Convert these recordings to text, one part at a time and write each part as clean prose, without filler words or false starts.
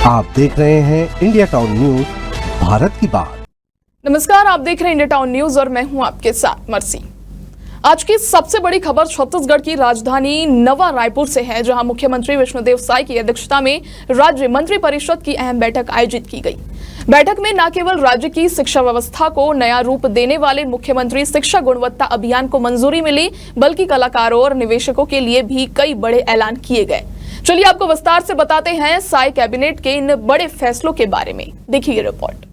आप देख रहे हैं इंडिया टाउन न्यूज, भारत की बात। नमस्कार, आप देख रहे हैं इंडिया टाउन न्यूज और मैं हूं आपके साथ मर्सी। आज की सबसे बड़ी खबर छत्तीसगढ़ की राजधानी नवा रायपुर से है, जहां मुख्यमंत्री विष्णुदेव साय की अध्यक्षता में राज्य मंत्री परिषद की अहम बैठक आयोजित की गई। बैठक में न केवल राज्य की शिक्षा व्यवस्था को नया रूप देने वाले मुख्यमंत्री शिक्षा गुणवत्ता अभियान को मंजूरी मिली, बल्कि कलाकारों और निवेशकों के लिए भी कई बड़े ऐलान किए गए। चलिए आपको विस्तार से बताते हैं साय कैबिनेट के इन बड़े फैसलों के बारे में। देखिए रिपोर्ट।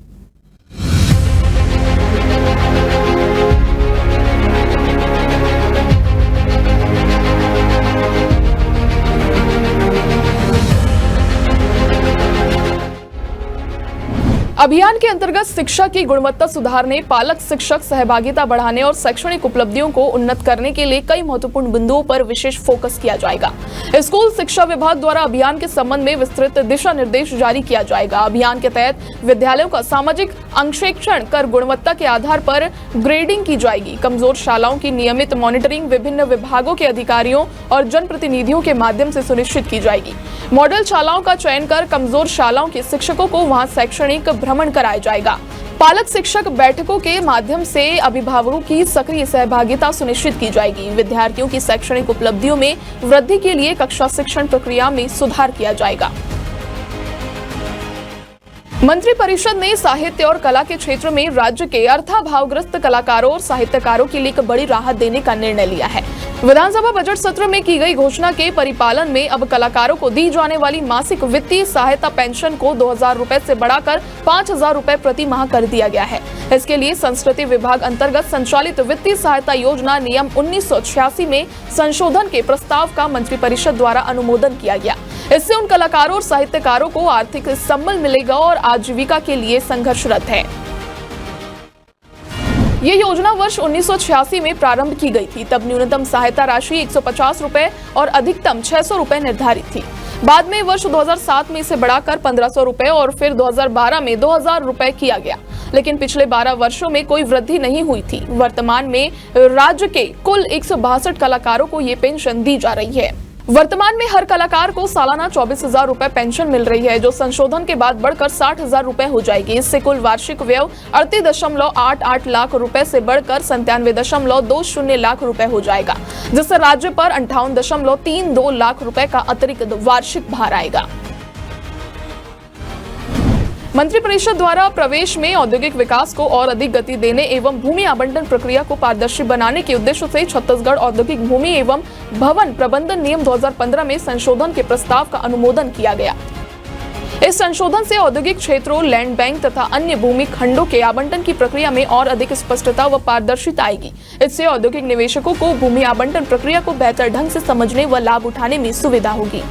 अभियान के अंतर्गत शिक्षा की गुणवत्ता सुधारने, पालक शिक्षक सहभागिता बढ़ाने और शैक्षणिक उपलब्धियों को उन्नत करने के लिए कई महत्वपूर्ण बिंदुओं पर विशेष फोकस किया जाएगा। स्कूल शिक्षा विभाग द्वारा अभियान के संबंध में विस्तृत दिशा निर्देश जारी किया जाएगा। अभियान के तहत विद्यालयों का सामाजिक अंकेक्षण कर गुणवत्ता के आधार पर ग्रेडिंग की जाएगी। कमजोर शालाओं की नियमित मॉनिटरिंग विभिन्न विभागों के अधिकारियों और जनप्रतिनिधियों के माध्यम से सुनिश्चित की जाएगी। मॉडल शालाओं का चयन कर कमजोर शालाओं के शिक्षकों को वहां शैक्षणिक भ्रमण कराया जाएगा। पालक शिक्षक बैठकों के माध्यम से अभिभावकों की सक्रिय सहभागिता सुनिश्चित की जाएगी। विद्यार्थियों की शैक्षणिक उपलब्धियों में वृद्धि के लिए कक्षा शिक्षण प्रक्रिया में सुधार किया जाएगा। मंत्री परिषद ने साहित्य और कला के क्षेत्र में राज्य के अर्थाभावग्रस्त कलाकारों और साहित्यकारों के लिए एक बड़ी राहत देने का निर्णय लिया है। विधानसभा बजट सत्र में की गई घोषणा के परिपालन में अब कलाकारों को दी जाने वाली मासिक वित्तीय सहायता पेंशन को 2,000 रुपए से बढ़ाकर 5,000 रुपए प्रति माह कर दिया गया है। इसके लिए संस्कृति विभाग अंतर्गत संचालित वित्तीय सहायता योजना नियम 1986 में संशोधन के प्रस्ताव का मंत्री परिषद द्वारा अनुमोदन किया गया। इससे उन कलाकारों और साहित्यकारों को आर्थिक संबल मिलेगा और आजीविका के लिए संघर्षरत है। ये योजना वर्ष 1986 में प्रारंभ की गई थी। तब न्यूनतम सहायता राशि 150 रुपए और अधिकतम 600 रुपए निर्धारित थी। बाद में वर्ष 2007 में इसे बढ़ाकर 1500 रुपए और फिर 2012 में 2000 रुपए किया गया, लेकिन पिछले 12 वर्षों में कोई वृद्धि नहीं हुई थी। वर्तमान में राज्य के कुल 162 कलाकारों को ये पेंशन दी जा रही है। वर्तमान में हर कलाकार को सालाना 24,000 रुपए पेंशन मिल रही है, जो संशोधन के बाद बढ़कर 60,000 रुपए हो जाएगी। इससे कुल वार्षिक व्यय 38.88 लाख रुपए से बढ़कर 97.20 लाख रुपए हो जाएगा, जिससे राज्य पर 58.32 लाख रुपए का अतिरिक्त वार्षिक भार आएगा। मंत्रिपरिषद द्वारा प्रवेश में औद्योगिक विकास को और अधिक गति देने एवं भूमि आवंटन प्रक्रिया को पारदर्शी बनाने के उद्देश्य से छत्तीसगढ़ औद्योगिक भूमि एवं भवन प्रबंधन नियम 2015 में संशोधन के प्रस्ताव का अनुमोदन किया गया। इस संशोधन से औद्योगिक क्षेत्रों, लैंड बैंक तथा अन्य भूमि खंडों के आवंटन की प्रक्रिया में और अधिक स्पष्टता व पारदर्शिता आएगी। इससे औद्योगिक निवेशकों को भूमि आवंटन प्रक्रिया को बेहतर ढंग से समझने व लाभ उठाने में सुविधा होगी।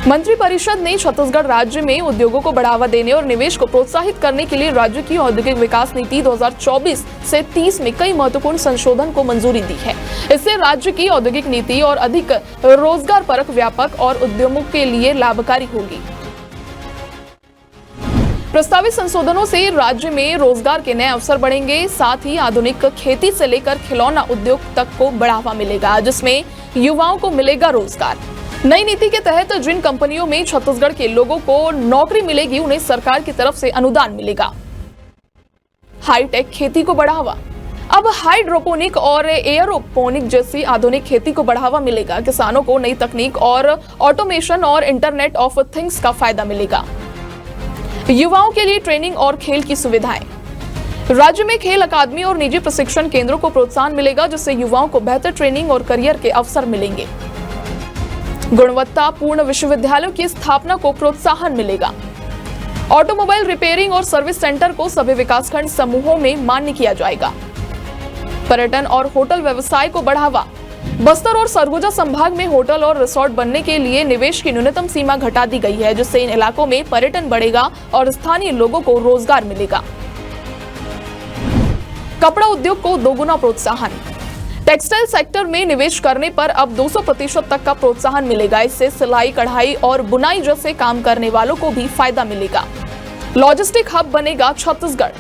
मंत्री परिषद ने छत्तीसगढ़ राज्य में उद्योगों को बढ़ावा देने और निवेश को प्रोत्साहित करने के लिए राज्य की औद्योगिक विकास नीति 2024 से 30 में कई महत्वपूर्ण संशोधन को मंजूरी दी है। इससे राज्य की औद्योगिक नीति और अधिक रोजगार परक, व्यापक और उद्यमों के लिए लाभकारी होगी। प्रस्तावित संशोधनों से राज्य में रोजगार के नए अवसर बढ़ेंगे। साथ ही आधुनिक खेती से लेकर खिलौना उद्योग तक को बढ़ावा मिलेगा, जिसमें युवाओं को मिलेगा रोजगार। नई नीति के तहत जिन कंपनियों में छत्तीसगढ़ के लोगों को नौकरी मिलेगी, उन्हें सरकार की तरफ से अनुदान मिलेगा। हाईटेक खेती को बढ़ावा। अब हाइड्रोपोनिक और एयरोपोनिक जैसी आधुनिक खेती को बढ़ावा मिलेगा। किसानों को नई तकनीक और ऑटोमेशन और इंटरनेट ऑफ थिंग्स का फायदा मिलेगा। युवाओं के लिए ट्रेनिंग और खेल की सुविधाएं। राज्य में खेल अकादमी और निजी प्रशिक्षण केंद्रों को प्रोत्साहन मिलेगा, जिससे युवाओं को बेहतर ट्रेनिंग और करियर के अवसर मिलेंगे। गुणवत्ता पूर्ण विश्वविद्यालयों की स्थापना को प्रोत्साहन मिलेगा। ऑटोमोबाइल रिपेयरिंग और सर्विस सेंटर को सभी विकासखंड समूहों में मान्य किया जाएगा। पर्यटन और होटल व्यवसाय को बढ़ावा। बस्तर और सरगुजा संभाग में होटल और रिसोर्ट बनने के लिए निवेश की न्यूनतम सीमा घटा दी गई है, जिससे इन इलाकों में पर्यटन बढ़ेगा और स्थानीय लोगों को रोजगार मिलेगा। कपड़ा उद्योग को दोगुना प्रोत्साहन। टेक्सटाइल सेक्टर में निवेश करने पर अब 200% तक का प्रोत्साहन मिलेगा। इससे सिलाई, कढ़ाई और बुनाई जैसे काम करने वालों को भी फायदा मिलेगा। लॉजिस्टिक हब बनेगा छत्तीसगढ़।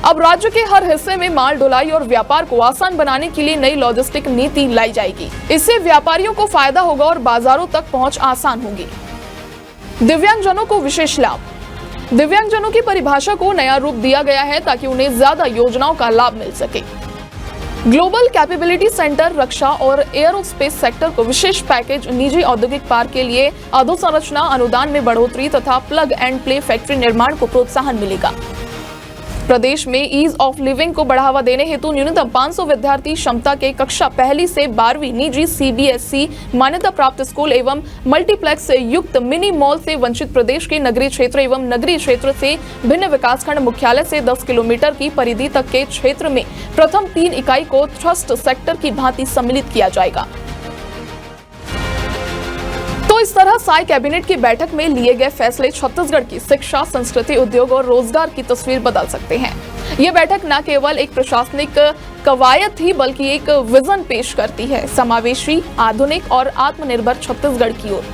अब राज्य के हर हिस्से में माल ढुलाई और व्यापार को आसान बनाने के लिए नई लॉजिस्टिक नीति लाई जाएगी। इससे व्यापारियों को फायदा होगा और बाजारों तक पहुंच आसान होगी। दिव्यांगजनों को विशेष लाभ। दिव्यांगजनों की परिभाषा को नया रूप दिया गया है ताकि उन्हें ज्यादा योजनाओं का लाभ मिल सके। ग्लोबल कैपेबिलिटी सेंटर रक्षा और एयरोस्पेस सेक्टर को विशेष पैकेज। निजी औद्योगिक पार्क के लिए अधोसंरचना अनुदान में बढ़ोतरी तथा प्लग एंड प्ले फैक्ट्री निर्माण को प्रोत्साहन मिलेगा। प्रदेश में ईज ऑफ लिविंग को बढ़ावा देने हेतु न्यूनतम 500 विद्यार्थी क्षमता के कक्षा 1 से 12वीं निजी CBSE मान्यता प्राप्त स्कूल एवं मल्टीप्लेक्स युक्त मिनी मॉल से वंचित प्रदेश के नगरीय क्षेत्र एवं नगरीय क्षेत्र से भिन्न विकासखंड मुख्यालय से 10 किलोमीटर की परिधि तक के क्षेत्र में प्रथम 3 इकाई को ट्रस्ट सेक्टर की भांति सम्मिलित किया जाएगा। तो इस तरह साई कैबिनेट की बैठक में लिए गए फैसले छत्तीसगढ़ की शिक्षा, संस्कृति, उद्योग और रोजगार की तस्वीर बदल सकते हैं। ये बैठक न केवल एक प्रशासनिक कवायद थी बल्कि एक विजन पेश करती है, समावेशी, आधुनिक और आत्मनिर्भर छत्तीसगढ़ की ओर।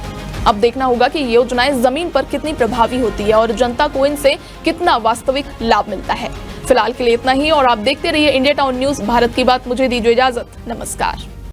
अब देखना होगा कि ये योजनाएं जमीन पर कितनी प्रभावी होती है और जनता को इनसे कितना वास्तविक लाभ मिलता है। फिलहाल के लिए इतना ही और आप देखते रहिए इंडिया टाउन न्यूज, भारत की बात। मुझे दीजिए इजाजत, नमस्कार।